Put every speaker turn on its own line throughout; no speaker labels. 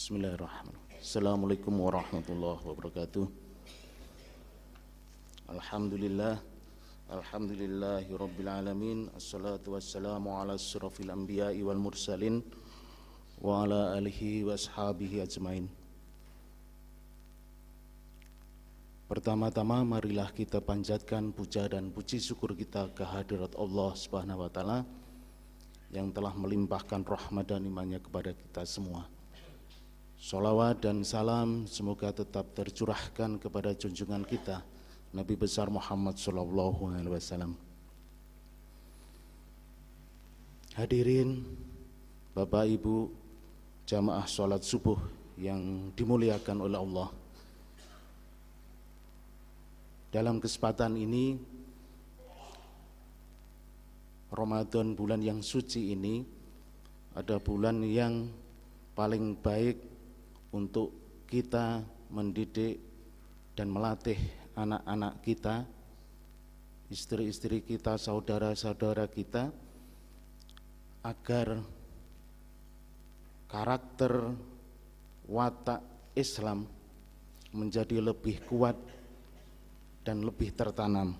Bismillahirrahmanirrahim. Assalamualaikum warahmatullahi wabarakatuh. Alhamdulillahi rabbil alamin. Assalatu wassalamu ala asyrafil anbiya'i wal mursalin wa ala alihi wa ashabihi ajmain. Pertama-tama marilah kita panjatkan puja dan puji syukur kita kehadirat Allah Subhanahu wa taala yang telah melimpahkan rahmat dan iman-Nya kepada kita semua. Sholawat dan salam semoga tetap tercurahkan kepada junjungan kita Nabi besar Muhammad SAW. Hadirin Bapak Ibu jamaah sholat subuh yang dimuliakan oleh Allah. Dalam kesempatan ini, Ramadan, bulan yang suci ini ada bulan yang paling baik untuk kita mendidik dan melatih anak-anak kita, istri-istri kita, saudara-saudara kita, agar karakter watak Islam menjadi lebih kuat dan lebih tertanam.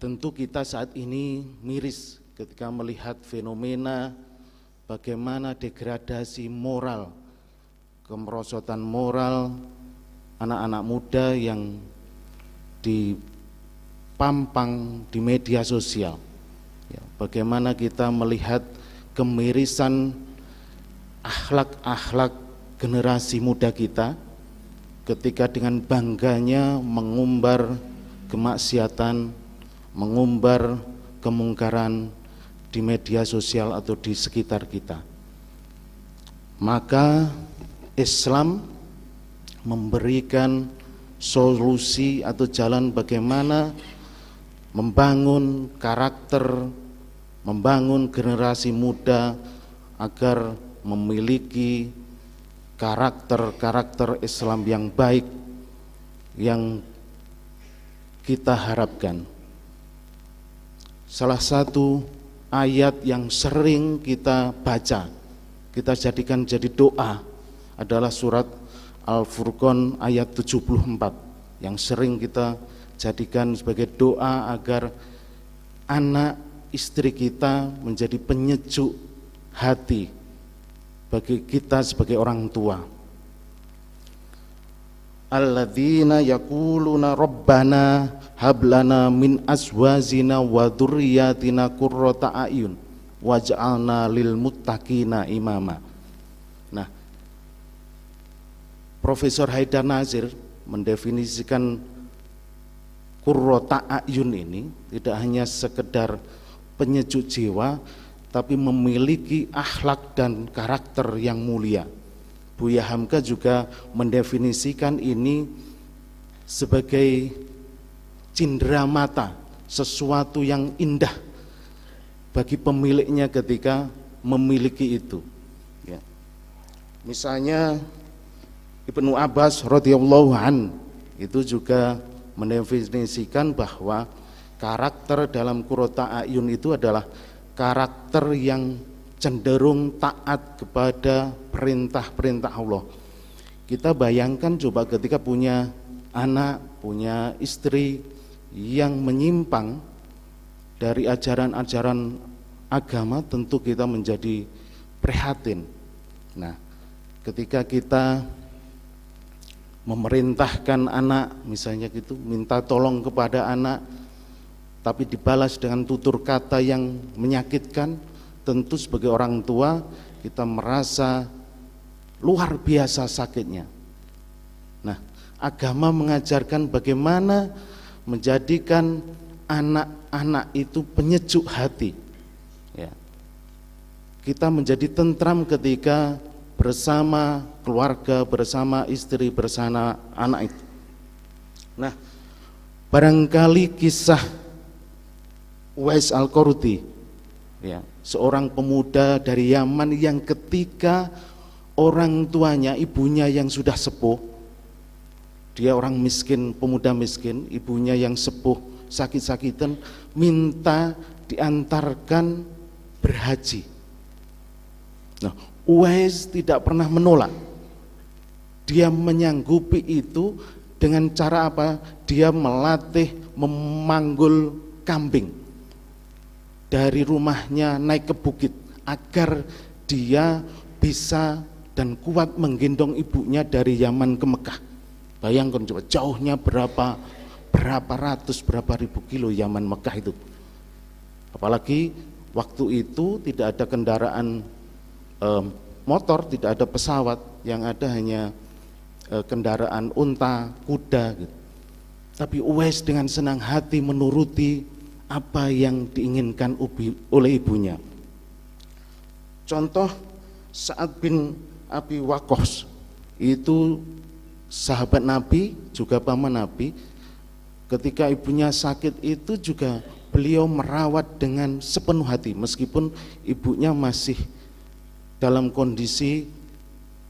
Tentu kita saat ini miris ketika melihat fenomena bagaimana degradasi moral, kemerosotan moral anak-anak muda yang dipampang di media sosial. Bagaimana kita melihat kemirisan akhlak-akhlak generasi muda kita ketika dengan bangganya mengumbar kemaksiatan, mengumbar kemungkaran di media sosial atau di sekitar kita. Maka Islam memberikan solusi atau jalan bagaimana membangun karakter, membangun generasi muda agar memiliki karakter-karakter Islam yang baik yang kita harapkan. Salah satu ayat yang sering kita baca, kita jadikan jadi doa adalah surat Al-Furqan ayat 74 yang sering kita jadikan sebagai doa agar anak istri kita menjadi penyejuk hati bagi kita sebagai orang tua. Alladzina yaquluna rabbana hablana min azwajina wa dzurriyyatina qurrata a'yun waj'alna lil muttaqina imama. Nah, Profesor Haidar Nasir mendefinisikan qurrata a'yun ini tidak hanya sekedar penyejuk jiwa, tapi memiliki akhlak dan karakter yang mulia. Buya Hamka juga mendefinisikan ini sebagai cindera mata, sesuatu yang indah bagi pemiliknya ketika memiliki itu. Ya. Misalnya Ibnu Abbas radhiyallahu an itu juga mendefinisikan bahwa karakter dalam qurrata a'yun itu adalah karakter yang cenderung taat kepada perintah-perintah Allah. Kita bayangkan coba ketika punya anak, punya istri yang menyimpang dari ajaran-ajaran agama, tentu kita menjadi prihatin. Nah, ketika kita memerintahkan anak misalnya gitu, minta tolong kepada anak tapi dibalas dengan tutur kata yang menyakitkan, tentu sebagai orang tua kita merasa luar biasa sakitnya. Nah, agama mengajarkan bagaimana menjadikan anak-anak itu penyejuk hati. Ya. Kita menjadi tentram ketika bersama keluarga, bersama istri, bersama anak itu. Nah, barangkali kisah Uwais Al-Qarni, ya, seorang pemuda dari Yaman yang ketika orang tuanya, ibunya yang sudah sepuh, dia orang miskin, pemuda miskin, ibunya yang sepuh, sakit-sakitan, minta diantarkan berhaji. Nah, Uwais tidak pernah menolak. Dia menyanggupi itu dengan cara apa? Dia melatih memanggul kambing dari rumahnya naik ke bukit agar dia bisa dan kuat menggendong ibunya dari Yaman ke Mekah. Bayangkan coba, jauhnya berapa ribu kilo Yaman Mekah itu. Apalagi waktu itu tidak ada kendaraan motor, tidak ada pesawat, yang ada hanya kendaraan unta, kuda gitu. Tapi Uwais dengan senang hati menuruti apa yang diinginkan oleh ibunya. Contoh Sa'ad bin Abi Waqqas, itu sahabat Nabi, juga paman Nabi. Ketika ibunya sakit itu juga beliau merawat dengan sepenuh hati, meskipun ibunya masih dalam kondisi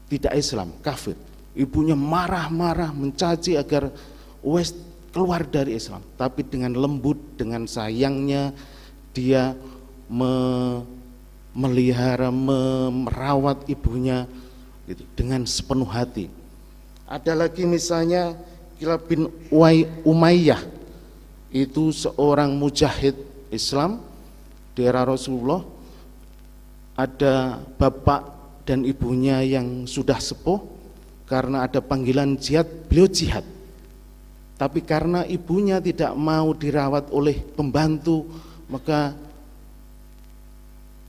tidak Islam, kafir. Ibunya marah-marah mencaci agar Uwais keluar dari Islam, tapi dengan lembut, dengan sayangnya dia memelihara, merawat ibunya gitu, dengan sepenuh hati. Ada lagi misalnya Kilab bin Umayyah, itu seorang mujahid Islam di era Rasulullah. Ada bapak dan ibunya yang sudah sepuh, karena ada panggilan jihad, beliau jihad. Tapi karena ibunya tidak mau dirawat oleh pembantu, maka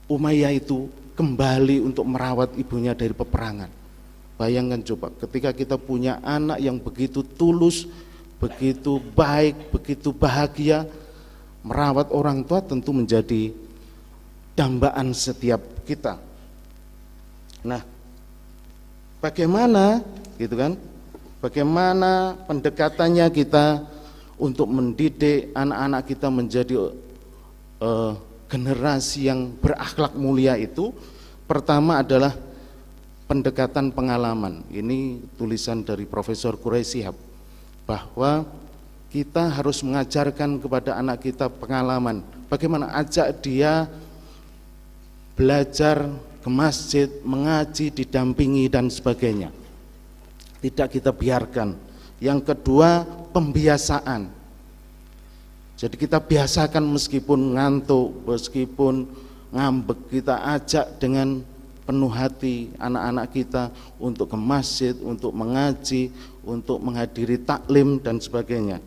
Umayyah itu kembali untuk merawat ibunya dari peperangan. Bayangkan coba, ketika kita punya anak yang begitu tulus, begitu baik, begitu bahagia, merawat orang tua tentu menjadi dambaan setiap kita. Nah, bagaimana gitu kan? Bagaimana pendekatannya kita untuk mendidik anak-anak kita menjadi generasi yang berakhlak mulia itu? Pertama adalah pendekatan pengalaman. Ini tulisan dari Profesor Quraisy Shihab, bahwa kita harus mengajarkan kepada anak kita pengalaman. Bagaimana ajak dia belajar ke masjid, mengaji, didampingi dan sebagainya. Tidak kita biarkan. Yang kedua, pembiasaan. Jadi kita biasakan meskipun ngantuk, meskipun ngambek, kita ajak dengan penuh hati anak-anak kita untuk ke masjid, untuk mengaji, untuk menghadiri taklim dan sebagainya.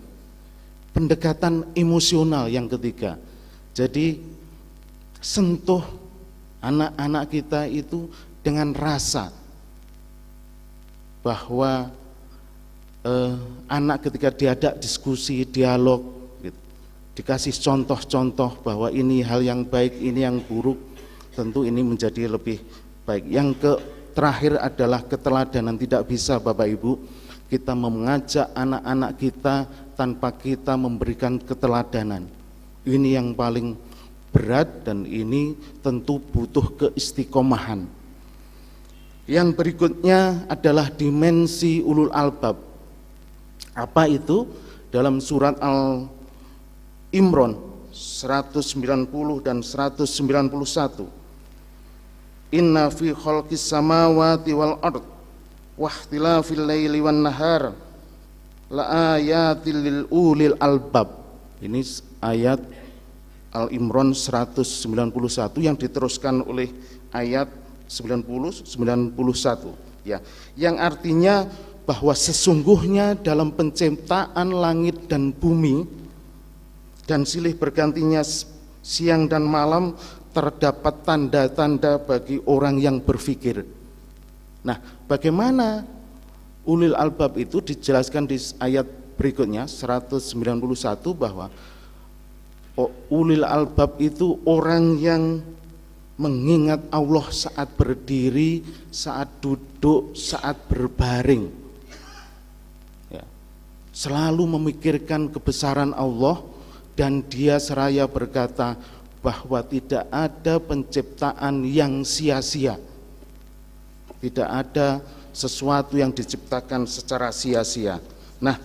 Pendekatan emosional yang ketiga. Jadi sentuh anak-anak kita itu dengan rasa, bahwa anak ketika diajak diskusi, dialog gitu, dikasih contoh-contoh bahwa ini hal yang baik, ini yang buruk, tentu ini menjadi lebih baik. Yang terakhir adalah keteladanan. Tidak bisa Bapak Ibu kita mengajak anak-anak kita tanpa kita memberikan keteladanan. Ini yang paling berat dan ini tentu butuh keistiqomahan. Yang berikutnya adalah dimensi ulul albab. Apa itu? Dalam surat Al-Imran 190 dan 191. Inna fi khalqis samawati wal ard wa ikhtilafil laili wan nahar la ayatil lil ulil albab. Ini ayat Al-Imran 191 yang diteruskan oleh ayat 91 ya, yang artinya bahwa sesungguhnya dalam penciptaan langit dan bumi dan silih bergantinya siang dan malam terdapat tanda-tanda bagi orang yang berpikir. Nah, bagaimana ulil albab itu dijelaskan di ayat berikutnya 191, bahwa ulil albab itu orang yang mengingat Allah saat berdiri, saat duduk, saat berbaring ya. Selalu memikirkan kebesaran Allah, dan dia seraya berkata bahwa tidak ada penciptaan yang sia-sia. Tidak ada sesuatu yang diciptakan secara sia-sia. Nah,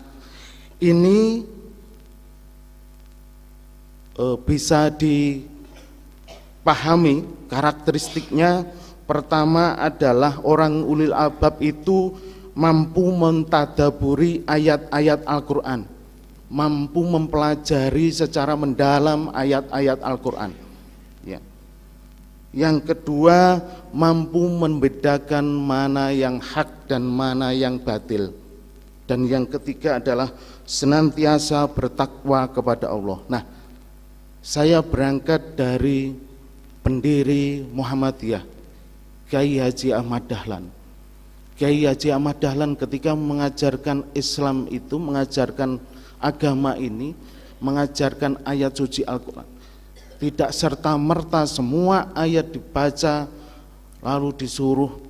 ini bisa dipahami karakteristiknya Pertama adalah orang ulil albab itu mampu mentadaburi ayat-ayat Al-Quran, mampu mempelajari secara mendalam ayat-ayat Al-Quran. Ya. Yang kedua, mampu membedakan mana yang hak dan mana yang batil. Dan yang ketiga adalah senantiasa bertakwa kepada Allah. Nah, saya berangkat dari pendiri Muhammadiyah, Kiai Haji Ahmad Dahlan. Kiai Haji Ahmad Dahlan ketika mengajarkan Islam itu, mengajarkan agama ini, mengajarkan ayat suci Al-Quran, tidak serta-merta semua ayat dibaca lalu disuruh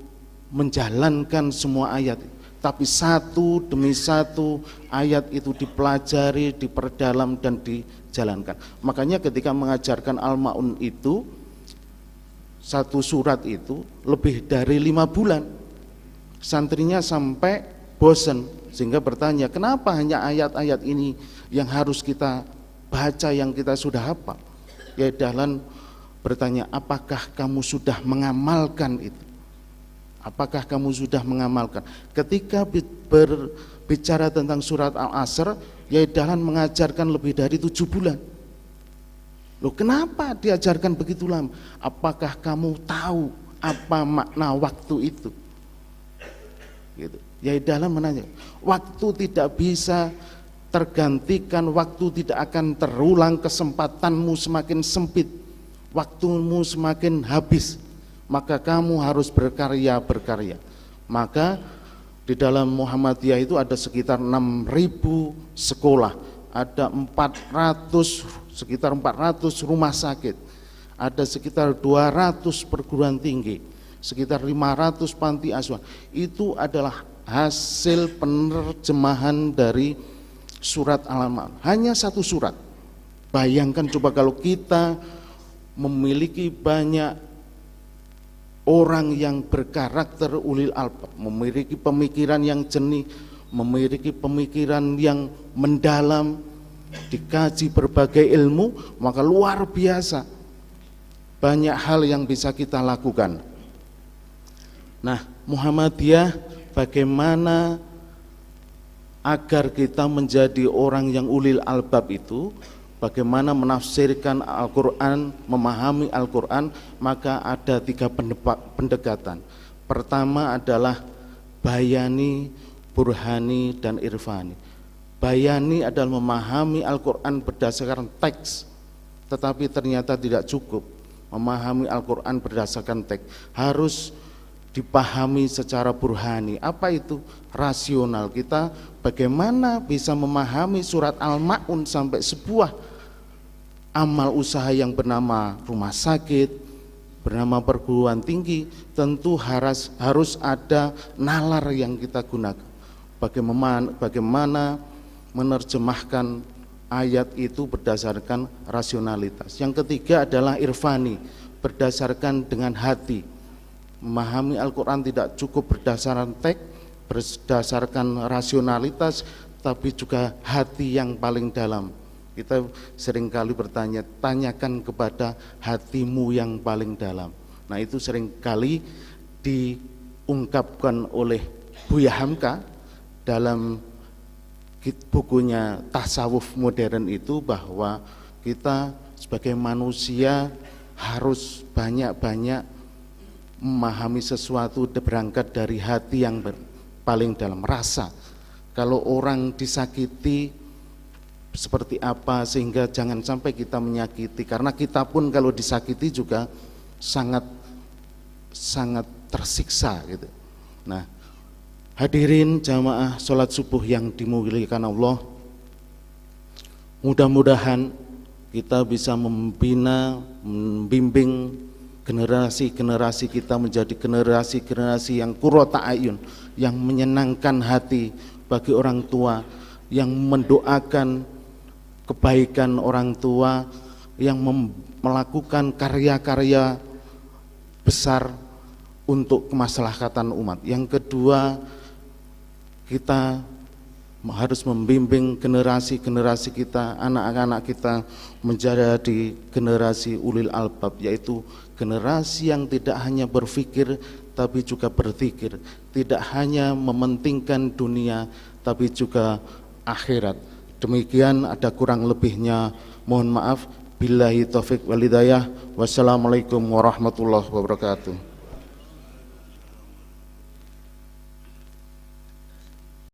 menjalankan semua ayat, tapi satu demi satu ayat itu dipelajari, diperdalam dan dijalankan. Makanya ketika mengajarkan Al-Ma'un itu, satu surat itu lebih dari 5 bulan, santrinya sampai bosan sehingga bertanya, kenapa hanya ayat-ayat ini yang harus kita baca yang kita sudah hafal? Kiai Dahlan bertanya, apakah kamu sudah mengamalkan itu? Apakah kamu sudah mengamalkan? Ketika berbicara tentang surat Al-Asr, Kiai Dahlan mengajarkan lebih dari 7 bulan. Loh, kenapa diajarkan begitu lama? Apakah kamu tahu apa makna waktu itu? Gitu. Kiai Dahlan menanya, waktu tidak bisa tergantikan, waktu tidak akan terulang, kesempatanmu semakin sempit, waktumu semakin habis, maka kamu harus berkarya. Maka di dalam Muhammadiyah itu ada sekitar 6.000 sekolah, ada sekitar 400 rumah sakit, ada sekitar 200 perguruan tinggi, sekitar 500 panti asuhan. Itu adalah hasil penerjemahan dari surat Al-Ma'un, hanya satu surat. Bayangkan coba kalau kita memiliki banyak orang yang berkarakter ulil albab, memiliki pemikiran yang jernih, memiliki pemikiran yang mendalam, dikaji berbagai ilmu, maka luar biasa banyak hal yang bisa kita lakukan. Nah, Muhammadiyah bagaimana agar kita menjadi orang yang ulil albab itu, bagaimana menafsirkan Al-Quran, memahami Al-Quran, maka ada 3 pendekatan. Pertama adalah bayani, burhani, dan irfani. Bayani adalah memahami Al-Quran berdasarkan teks, tetapi ternyata tidak cukup memahami Al-Quran berdasarkan teks, harus dipahami secara burhani. Apa itu? Rasional. Kita bagaimana bisa memahami surat Al-Ma'un sampai sebuah amal usaha yang bernama rumah sakit, bernama perguruan tinggi, tentu harus ada nalar yang kita gunakan. Bagaimana menerjemahkan ayat itu berdasarkan rasionalitas. Yang ketiga adalah irfani, berdasarkan dengan hati. Memahami Al-Quran tidak cukup berdasarkan teks, berdasarkan rasionalitas, tapi juga hati yang paling dalam. Kita seringkali bertanya, tanyakan kepada hatimu yang paling dalam. Nah, itu seringkali diungkapkan oleh Buya Hamka dalam bukunya Tasawuf Modern itu, bahwa kita sebagai manusia harus banyak-banyak memahami sesuatu berangkat dari hati yang paling dalam, rasa. Kalau orang disakiti seperti apa, sehingga jangan sampai kita menyakiti, karena kita pun kalau disakiti juga sangat tersiksa gitu. Nah, hadirin jamaah sholat subuh yang dimuliakan Allah, mudah-mudahan kita bisa membina, membimbing generasi-generasi kita menjadi generasi-generasi yang qurrata ayun, yang menyenangkan hati bagi orang tua, yang mendoakan kebaikan orang tua, yang melakukan karya-karya besar untuk kemaslahatan umat. Yang kedua, kita harus membimbing generasi-generasi kita, anak-anak kita menjadi generasi ulil albab, yaitu generasi yang tidak hanya berpikir tapi juga berzikir, tidak hanya mementingkan dunia tapi juga akhirat. Demikian, ada kurang lebihnya mohon maaf. Billahi taufik wal hidayah. Wassalamualaikum warahmatullahi wabarakatuh.